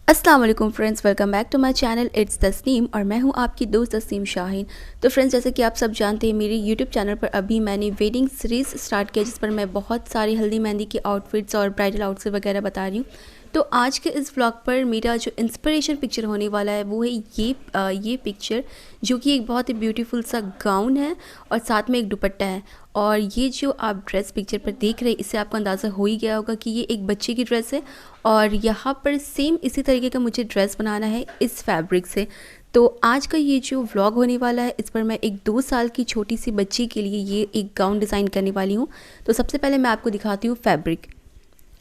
अस्सलाम वालेकुम friends, welcome back to my channel it's Tasneem और मैं हूं आपकी दोस्त तस्नीम शाहीन। तो फ्रेंड्स, जैसे कि आप सब जानते हैं, मेरी यूट्यूब चैनल पर अभी मैंने वेडिंग सीरीज़ स्टार्ट किया जिस पर मैं बहुत सारी हल्दी मेहंदी की आउटफिट्स और ब्राइडल आउटफिट वगैरह बता रही हूँ। तो आज के इस व्लॉग पर मेरा जो इंस्पिरेशन पिक्चर होने वाला है वो है ये पिक्चर, जो कि एक बहुत ही ब्यूटीफुल सा गाउन है और साथ में एक दुपट्टा है। और ये जो आप ड्रेस पिक्चर पर देख रहे हैं, इससे आपको अंदाज़ा हो ही गया होगा कि ये एक बच्चे की ड्रेस है और यहाँ पर सेम इसी तरीके का मुझे ड्रेस बनाना है इस फैब्रिक से। तो आज का ये जो व्लॉग होने वाला है, इस पर मैं एक 2 साल की छोटी सी बच्ची के लिए ये एक गाउन डिज़ाइन करने वाली हूँ। तो सबसे पहले मैं आपको दिखाती हूँ फैब्रिक।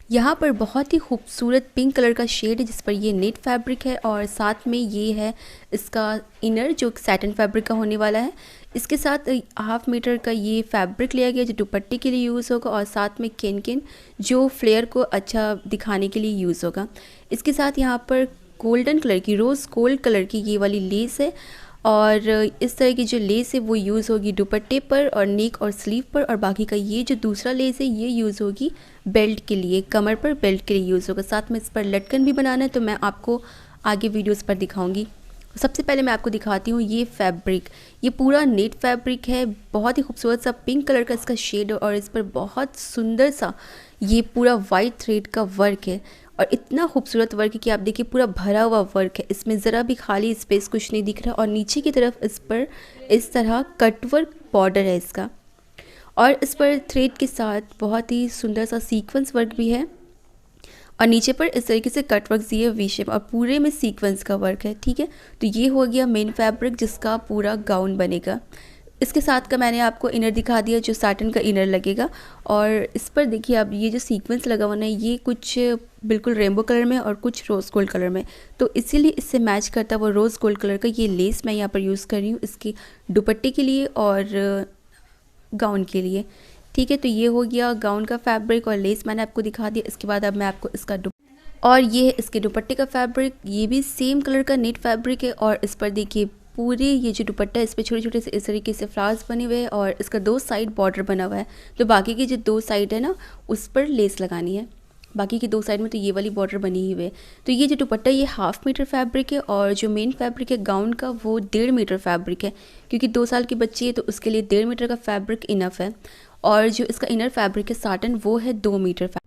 यहाँ पर बहुत ही खूबसूरत पिंक कलर का शेड है जिस पर ये नेट फैब्रिक है और साथ में ये है इसका इनर जो सैटिन फैब्रिक का होने वाला है। इसके साथ हाफ मीटर का ये फैब्रिक लिया गया जो दुपट्टे के लिए यूज़ होगा और साथ में केन जो फ्लेयर को अच्छा दिखाने के लिए यूज़ होगा। इसके साथ यहाँ पर गोल्डन कलर की रोज़ गोल्ड कलर की ये वाली लेस है और इस तरह की जो लेस है वो यूज़ होगी दुपट्टे पर और नेक और स्लीव पर। और बाकी का ये जो दूसरा लेस है ये यूज़ होगी बेल्ट के लिए, कमर पर बेल्ट के लिए यूज़ होगा। साथ में इस पर लटकन भी बनाना है, तो मैं आपको आगे वीडियोस पर दिखाऊंगी। सबसे पहले मैं आपको दिखाती हूँ ये फैब्रिक। ये पूरा नेट फैब्रिक है, बहुत ही खूबसूरत सा पिंक कलर का इसका शेड और इस पर बहुत सुंदर सा ये पूरा वाइट थ्रेड का वर्क है और इतना खूबसूरत वर्क है कि आप देखिए पूरा भरा हुआ वर्क है, इसमें ज़रा भी खाली स्पेस कुछ नहीं दिख रहा। और नीचे की तरफ इस पर इस तरह कटवर्क बॉर्डर है इसका और इस पर थ्रेड के साथ बहुत ही सुंदर सा सीक्वेंस वर्क भी है और नीचे पर इस तरीके से कटवर्क दिए वी शेप और पूरे में सीक्वेंस का वर्क है। ठीक है, तो ये हो गया मेन फैब्रिक जिसका पूरा गाउन बनेगा। इसके साथ का मैंने आपको इनर दिखा दिया जो सैटिन का इनर लगेगा और इस पर देखिए अब ये जो सीक्वेंस लगा हुआ है ये कुछ बिल्कुल रेनबो कलर में और कुछ रोज़ गोल्ड कलर में, तो इसीलिए इससे मैच करता वो रोज़ गोल्ड कलर का ये लेस मैं यहाँ पर यूज़ कर रही हूँ इसके दुपट्टे के लिए और गाउन के लिए। ठीक है, तो ये हो गया गाउन का फैब्रिक और लेस मैंने आपको दिखा दिया। इसके बाद अब मैं आपको इसका और ये है इसके दुपट्टे का फैब्रिक, ये भी सेम कलर का नेट फैब्रिक है और इस पर देखिए पूरे ये जो दुपट्टा है इस पर छोटे छोटे से इस तरीके से फ्लावर्स बने हुए हैं और इसका 2 साइड बॉर्डर बना हुआ है। तो बाकी की जो 2 साइड है ना उस पर लेस लगानी है, बाकी की 2 साइड में तो ये वाली बॉर्डर बनी ही हुई है। तो ये जो दुपट्टा ये हाफ मीटर फैब्रिक है और जो मेन फैब्रिक है गाउन का वो 1.5 मीटर फैब्रिक है, क्योंकि 2 साल की बच्ची है तो उसके लिए 1.5 मीटर का फैब्रिक इनफ है। और जो इसका इनर फैब्रिक है साटन वो है 2 मीटर फैब्रिक।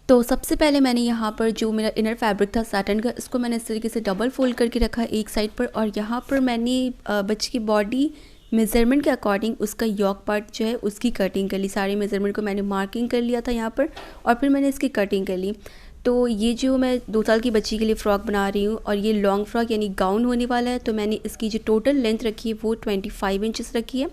तो सबसे पहले मैंने यहाँ पर जो मेरा इनर फैब्रिक था सैटिन का, इसको मैंने इस तरीके से डबल फोल्ड करके रखा एक साइड पर और यहाँ पर मैंने बच्चे की बॉडी मेज़रमेंट के अकॉर्डिंग उसका यॉक पार्ट जो है उसकी कटिंग कर ली। सारे मेज़रमेंट को मैंने मार्किंग कर लिया था यहाँ पर और फिर मैंने इसकी कटिंग कर ली। तो ये जो मैं 2 साल की बच्ची के लिए फ़्रॉक बना रही हूँ और ये लॉन्ग फ्रॉक यानी गाउन होने वाला है, तो मैंने इसकी जो टोटल लेंथ रखी है वो 25 इंचेस रखी है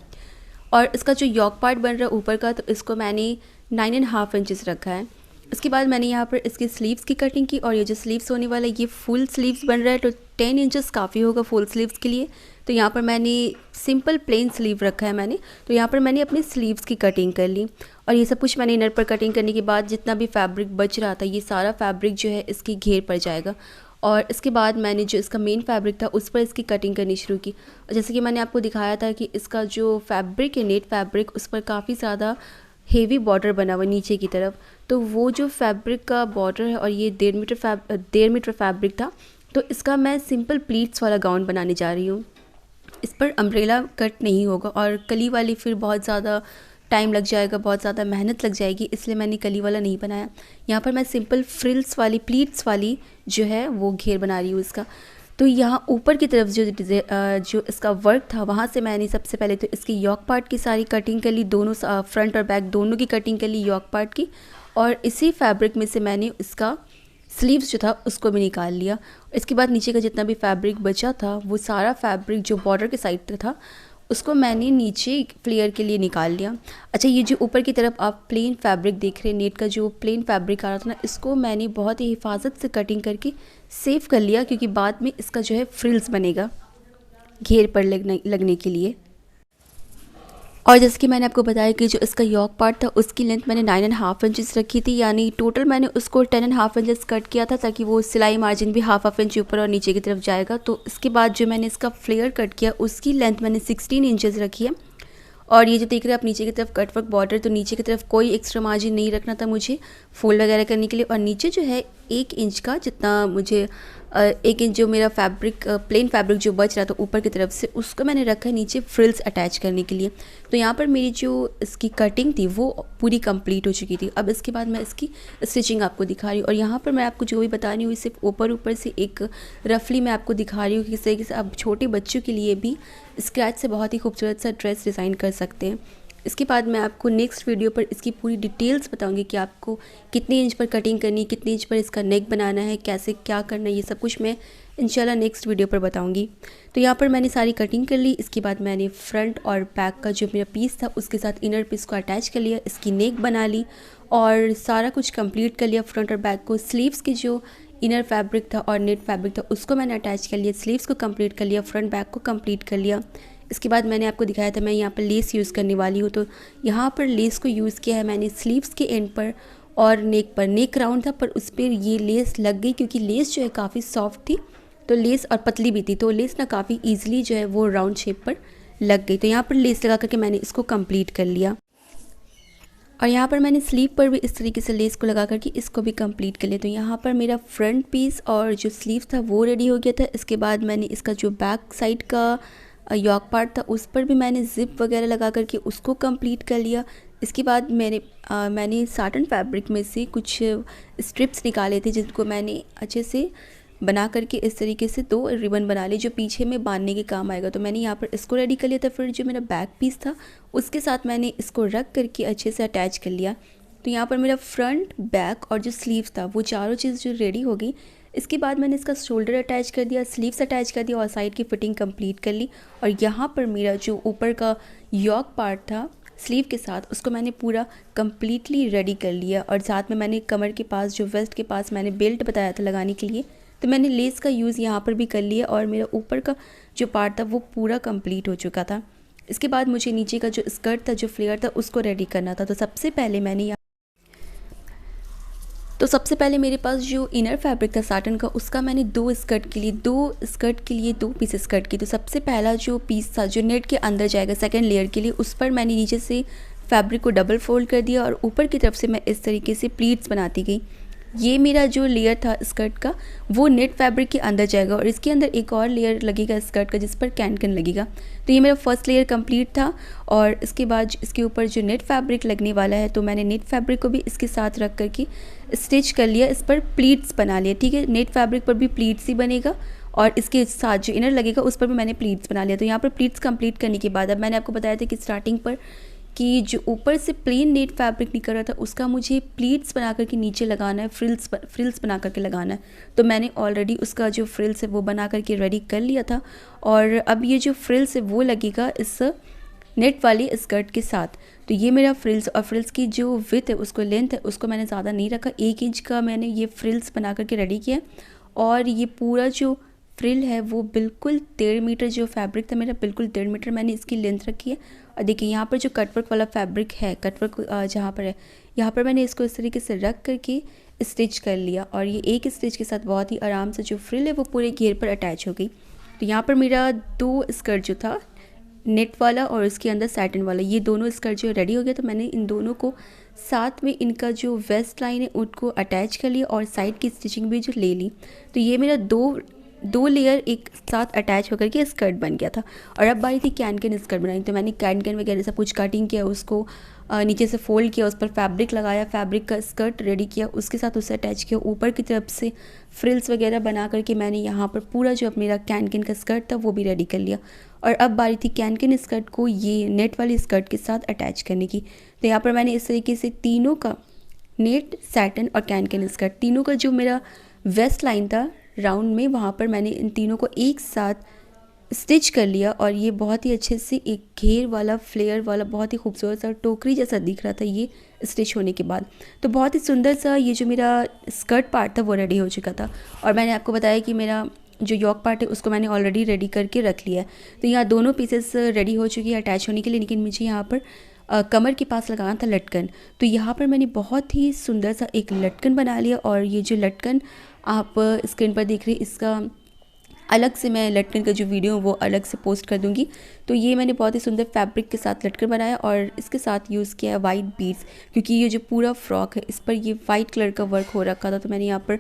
और इसका जो यॉक पार्ट बन रहा है ऊपर का तो इसको मैंने 9.5 इंचेस रखा है। इसके बाद मैंने यहाँ पर इसकी स्लीव्स की कटिंग की और ये जो स्लीव्स होने वाला है ये फुल स्लीव्स बन रहा है, तो 10 इंचेस काफ़ी होगा फुल स्लीव्स के लिए। तो यहाँ पर मैंने सिंपल प्लेन स्लीव रखा है मैंने, तो यहाँ पर मैंने अपनी स्लीव्स की कटिंग कर ली और ये सब कुछ मैंने इनर पर कटिंग करने के बाद जितना भी फैब्रिक बच रहा था ये सारा फैब्रिक जो है इसकी घेर पर जाएगा। और इसके बाद मैंने जो इसका मेन फैब्रिक था उस पर इसकी कटिंग करनी शुरू की। जैसे कि मैंने आपको दिखाया था कि इसका जो फैब्रिक है नेट फैब्रिक उस पर काफ़ी ज़्यादा हेवी बॉर्डर बना हुआ नीचे की तरफ, तो वो जो फैब्रिक का बॉर्डर है और ये 1.5 मीटर फैब्रिक था, तो इसका मैं सिंपल प्लीट्स वाला गाउन बनाने जा रही हूँ। इस पर अम्ब्रेला कट नहीं होगा और कली वाली फिर बहुत ज़्यादा टाइम लग जाएगा, बहुत ज़्यादा मेहनत लग जाएगी, इसलिए मैंने कली वाला नहीं बनाया। यहाँ पर मैं सिंपल फ्रिल्स वाली प्लीट्स वाली जो है वो घेर बना रही हूँ इसका। तो यहाँ ऊपर की तरफ जो इसका वर्क था वहाँ से मैंने सबसे पहले तो इसकी यॉक पार्ट की सारी कटिंग कर ली, दोनों फ्रंट और बैक दोनों की कटिंग कर ली यॉक पार्ट की। और इसी फैब्रिक में से मैंने इसका स्लीव्स जो था उसको भी निकाल लिया। इसके बाद नीचे का जितना भी फैब्रिक बचा था वो सारा फैब्रिक जो बॉर्डर के साइड पे था उसको मैंने नीचे फ्लेयर के लिए निकाल लिया। अच्छा, ये जो ऊपर की तरफ आप प्लेन फैब्रिक देख रहे हैं, नेट का जो प्लेन फैब्रिक आ रहा था ना, इसको मैंने बहुत ही हिफाजत से कटिंग करके सेव कर लिया, क्योंकि बाद में इसका जो है फ्रिल्स बनेगा घेर पर लगने के लिए। और जैसे कि मैंने आपको बताया कि जो इसका यॉक पार्ट था उसकी लेंथ मैंने 9.5 इंचेस रखी थी, यानी टोटल मैंने उसको 10.5 इंचेस कट किया था ताकि वो सिलाई मार्जिन भी हाफ इंच ऊपर और नीचे की तरफ जाएगा। तो इसके बाद जो मैंने इसका फ्लेयर कट किया उसकी लेंथ मैंने 16 इंचेस रखी है और ये जो देख रहे हैं आप नीचे की तरफ कटवर्क बॉर्डर, तो नीचे की तरफ कोई एक्स्ट्रा मार्जिन नहीं रखना था मुझे फोल्ड वगैरह करने के लिए। और नीचे जो है 1 इंच का जितना मुझे 1 इंच जो मेरा फैब्रिक प्लेन फैब्रिक जो बच रहा था ऊपर की तरफ से, उसको मैंने रखा है नीचे फ्रिल्स अटैच करने के लिए। तो यहाँ पर मेरी जो इसकी कटिंग थी वो पूरी कंप्लीट हो चुकी थी। अब इसके बाद मैं इसकी स्टिचिंग आपको दिखा रही हूँ। और यहाँ पर मैं आपको जो भी बता रही हूँ सिर्फ ऊपर से एक रफली मैं आपको दिखा रही हूँ कि किस तरीके से आप छोटे बच्चों के लिए भी स्क्रैच से बहुत ही खूबसूरत सा ड्रेस डिज़ाइन कर सकते हैं। इसके बाद मैं आपको नेक्स्ट वीडियो पर इसकी पूरी डिटेल्स बताऊंगी कि आपको कितने इंच पर कटिंग करनी है, कितने इंच पर इसका नेक बनाना है, कैसे क्या करना है, ये सब कुछ मैं इंशाल्लाह नेक्स्ट वीडियो पर बताऊंगी। तो यहाँ पर मैंने सारी कटिंग कर ली। इसके बाद मैंने फ्रंट और बैक का जो मेरा पीस था उसके साथ इनर पीस को अटैच कर लिया, इसकी नेक बना ली और सारा कुछ कंप्लीट कर लिया फ्रंट और बैक को। स्लीव्स की जो इनर फैब्रिक था और नेट फैब्रिक था उसको मैंने अटैच कर लिया, स्लीव्स को कंप्लीट कर लिया, फ्रंट बैक को कंप्लीट कर लिया। इसके बाद मैंने आपको दिखाया था मैं यहाँ पर लेस यूज़ करने वाली हूँ, तो यहाँ पर लेस को यूज़ किया है मैंने स्लीव्स के एंड पर और नेक पर। नेक राउंड था पर उस पर ये लेस लग गई क्योंकि लेस जो है काफ़ी सॉफ्ट थी, तो लेस और पतली भी थी, तो लेस ना काफ़ी ईजिली जो है वो राउंड शेप पर लग गई। तो यहाँ पर लेस लगा करके मैंने इसको कंप्लीट कर लिया। और यहाँ पर मैंने स्लीव पर भी इस तरीके से लेस को लगा करके इसको भी कंप्लीट कर लिया। तो यहाँ पर मेरा फ्रंट पीस और जो स्लीव था वो रेडी हो गया था। इसके बाद मैंने इसका जो बैक साइड का यॉक पार्ट था उस पर भी मैंने ज़िप वगैरह लगा करके उसको कंप्लीट कर लिया। इसके बाद मैंने साटन फैब्रिक में से कुछ स्ट्रिप्स निकाले थे जिनको मैंने अच्छे से बना करके इस तरीके से 2 रिबन बना लिए जो पीछे में बांधने के काम आएगा। तो मैंने यहाँ पर इसको रेडी कर लिया था। फिर जो मेरा बैक पीस था उसके साथ मैंने इसको रख करके अच्छे से अटैच कर लिया। तो यहाँ पर मेरा फ्रंट, बैक और जो स्लीव्स था वो चारों चीज़ जो रेडी हो गई। इसके बाद मैंने इसका शोल्डर अटैच कर दिया, स्लीव्स अटैच कर दिया और साइड की फिटिंग कंप्लीट कर ली। और यहाँ पर मेरा जो ऊपर का यॉक पार्ट था स्लीव के साथ उसको मैंने पूरा कंप्लीटली रेडी कर लिया। और साथ में मैंने कमर के पास जो वेस्ट के पास मैंने बेल्ट बताया था लगाने के लिए, तो मैंने लेस का यूज़ यहाँ पर भी कर लिया और मेरा ऊपर का जो पार्ट था वो पूरा कंप्लीट हो चुका था। इसके बाद मुझे नीचे का जो स्कर्ट था, जो फ्लेयर था, उसको रेडी करना था। तो सबसे पहले मेरे पास जो इनर फैब्रिक था साटन का उसका मैंने 2 स्कर्ट के लिए 2 पीसेस कट की। तो सबसे पहला जो पीस था जो नेट के अंदर जाएगा सेकंड लेयर के लिए, उस पर मैंने नीचे से फैब्रिक को डबल फोल्ड कर दिया और ऊपर की तरफ से मैं इस तरीके से प्लीट्स बनाती गई। ये मेरा जो लेयर था स्कर्ट का वो नेट फैब्रिक के अंदर जाएगा और इसके अंदर एक और लेयर लगेगा स्कर्ट का जिस पर कैन लगेगा। तो ये मेरा फर्स्ट लेयर कंप्लीट था। और इसके बाद इसके ऊपर जो नेट फैब्रिक लगने वाला है तो मैंने नेट फैब्रिक को भी इसके साथ रख करके स्टिच कर लिया, इस पर प्लीट्स बना लिया। ठीक है, नेट फैब्रिक पर भी प्लीट्स ही बनेगा और इसके साथ जो इनर लगेगा उस पर भी मैंने प्लीट्स बना लिया। तो यहाँ पर प्लीट्स कंप्लीट करने के बाद अब मैंने आपको बताया था कि स्टार्टिंग पर कि जो ऊपर से प्लेन नेट फैब्रिक निकल रहा था उसका मुझे प्लीट्स बना करके नीचे लगाना है, फ्रिल्स बना करके लगाना है। तो मैंने ऑलरेडी उसका जो फ्रिल्स है वो बना करके रेडी कर लिया था। और अब ये जो फ्रिल्स है वो लगेगा इस नेट वाली स्कर्ट के साथ। तो ये मेरा फ्रिल्स, और फ्रिल्स की जो विड्थ है उसको लेंथ है उसको मैंने ज़्यादा नहीं रखा, 1 इंच का मैंने ये फ्रिल्स बना करके रेडी किया। और ये पूरा जो फ्रिल है वो बिल्कुल 1.5 मीटर, जो फैब्रिक था मेरा बिल्कुल 1.5 मीटर मैंने इसकी लेंथ रखी है। और देखिए यहाँ पर जो कटवर्क वाला फैब्रिक है, कटवर्क जहाँ पर है यहाँ पर मैंने इसको इस तरीके से रख करके स्टिच कर लिया। और ये एक स्टिच के साथ बहुत ही आराम से जो फ्रिल है वो पूरे घेर पर अटैच हो गई। तो यहाँ पर मेरा 2 स्कर्ट जो था नेट वाला और उसके अंदर सैटिन वाला, ये दोनों स्कर्ट जो रेडी हो गया। तो मैंने इन दोनों को साथ में इनका जो वेस्ट लाइन है उनको अटैच कर लिया और साइड की स्टिचिंग भी जो ले ली। तो ये मेरा दो लेयर एक साथ अटैच होकर के स्कर्ट बन गया था। और अब बारी थी कैन स्कर्ट बनाई। तो मैंने कैन वगैरह सब कुछ कटिंग किया, उसको नीचे से फोल्ड किया, उस पर फैब्रिक लगाया, फैब्रिक का स्कर्ट रेडी किया, उसके साथ उसे अटैच किया, ऊपर की तरफ से फ्रिल्स वगैरह बना करके मैंने यहाँ पर पूरा जो मेरा कैन का स्कर्ट था वो भी रेडी कर लिया। और अब बारी थी कैन स्कर्ट को ये नेट वाली स्कर्ट के साथ अटैच करने की। तो यहाँ पर मैंने इस तरीके से तीनों का, नेट, सैटिन और कैन स्कर्ट, तीनों का जो मेरा वेस्ट लाइन था राउंड में, वहाँ पर मैंने इन तीनों को एक साथ स्टिच कर लिया। और ये बहुत ही अच्छे से एक घेर वाला, फ्लेयर वाला, बहुत ही खूबसूरत सा टोकरी जैसा दिख रहा था ये स्टिच होने के बाद। तो बहुत ही सुंदर सा ये जो मेरा स्कर्ट पार्ट था वो रेडी हो चुका था। और मैंने आपको बताया कि मेरा जो यॉक पार्ट है उसको मैंने ऑलरेडी रेडी करके रख लिया है। तो यहाँ दोनों पीसेस रेडी हो चुकी है अटैच होने के लिए, लेकिन मुझे यहाँ पर कमर के पास लगाना था लटकन। तो यहाँ पर मैंने बहुत ही सुंदर सा एक लटकन बना लिया। और ये जो लटकन आप स्क्रीन पर देख रहे हैं इसका अलग से मैं लटकन का जो वीडियो वो अलग से पोस्ट कर दूंगी। तो ये मैंने बहुत ही सुंदर फैब्रिक के साथ लटकन बनाया और इसके साथ यूज़ किया है वाइट बीड्स, क्योंकि ये जो पूरा फ्रॉक है इस पर ये वाइट कलर का वर्क हो रखा था। तो मैंने यहाँ पर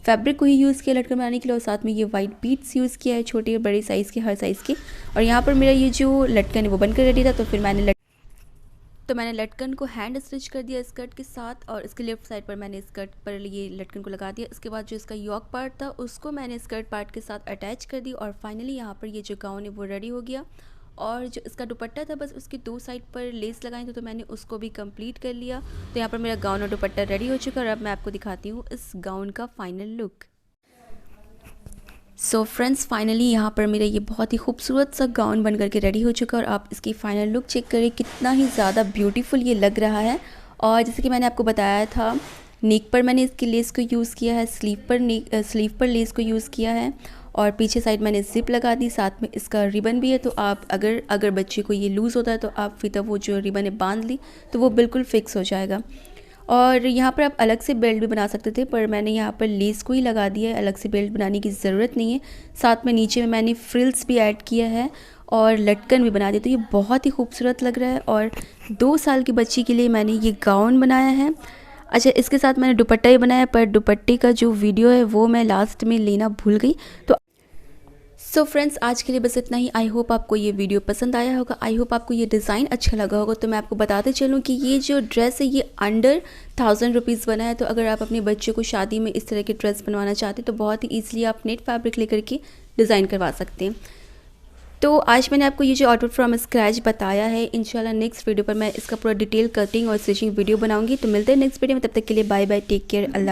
फैब्रिक को ही यूज़ किया लटकन बनाने के लिए और साथ में ये वाइट बीड्स यूज़ किया है, छोटे और बड़े साइज़ के, हर साइज़ के। और यहाँ पर मेरा ये जो लटकन है वो बनकर रेडी था। तो फिर मैंने लटकन को हैंड स्टिच कर दिया स्कर्ट के साथ और इसके लेफ्ट साइड पर मैंने स्कर्ट पर ये लटकन को लगा दिया। इसके बाद जो इसका यॉक पार्ट था उसको मैंने स्कर्ट पार्ट के साथ अटैच कर दी और फाइनली यहाँ पर ये जो गाउन है वो रेडी हो गया। और जो इसका दुपट्टा था बस उसकी 2 साइड पर लेस लगाई थी, तो मैंने उसको भी कंप्लीट कर लिया। तो यहाँ पर मेरा गाउन और दुपट्टा रेडी हो चुका है और अब मैं आपको दिखाती हूँ इस गाउन का final look. So friends, finally यहाँ पर मेरा ये बहुत ही खूबसूरत सा गाउन बन करके रेडी हो चुका है और आप इसकी फ़ाइनल लुक चेक करें कितना ही ज़्यादा ब्यूटीफुल ये लग रहा है। और जैसे कि मैंने आपको बताया था, नेक पर मैंने इसकी लेस को यूज़ किया है, स्लीव पर लेस को यूज़ किया है और पीछे साइड मैंने ज़िप लगा दी, साथ में इसका रिबन भी है। तो आप अगर बच्चे को ये लूज़ होता है तो आप फिर वो जो रिबन है बांध ली तो वो बिल्कुल फिक्स हो जाएगा। और यहाँ पर आप अलग से बेल्ट भी बना सकते थे, पर मैंने यहाँ पर लेस को ही लगा दिया है, अलग से बेल्ट बनाने की ज़रूरत नहीं है। साथ में नीचे में मैंने फ्रिल्स भी ऐड किया है और लटकन भी बना दिया। तो ये बहुत ही खूबसूरत लग रहा है और 2 साल की बच्ची के लिए मैंने ये गाउन बनाया है। अच्छा, इसके साथ मैंने दुपट्टा ही बनाया, पर दुपट्टे का जो वीडियो है वो मैं लास्ट में लेना भूल गई। तो सो फ्रेंड्स, आज के लिए बस इतना ही। आई होप आपको ये वीडियो पसंद आया होगा, आई होप आपको ये डिज़ाइन अच्छा लगा होगा। तो मैं आपको बताते चलूँ कि ये जो ड्रेस है ये अंडर 1000 रुपीज़ बना है। तो अगर आप अपने बच्चे को शादी में इस तरह की ड्रेस बनवाना चाहते हैं तो बहुत ही ईजिली आप नेट फैब्रिक लेकर के डिज़ाइन करवा सकते हैं। तो आज मैंने आपको ये जो आउटफिट फ्रॉम स्क्रैच बताया है, इंशाल्लाह नेक्स्ट वीडियो पर मैं इसका पूरा डिटेल कटिंग और स्टिचिंग वीडियो बनाऊंगी। तो मिलते हैं नेक्स्ट वीडियो में, तब तक के लिए बाय बाय, टेक केयर, अल्लाह।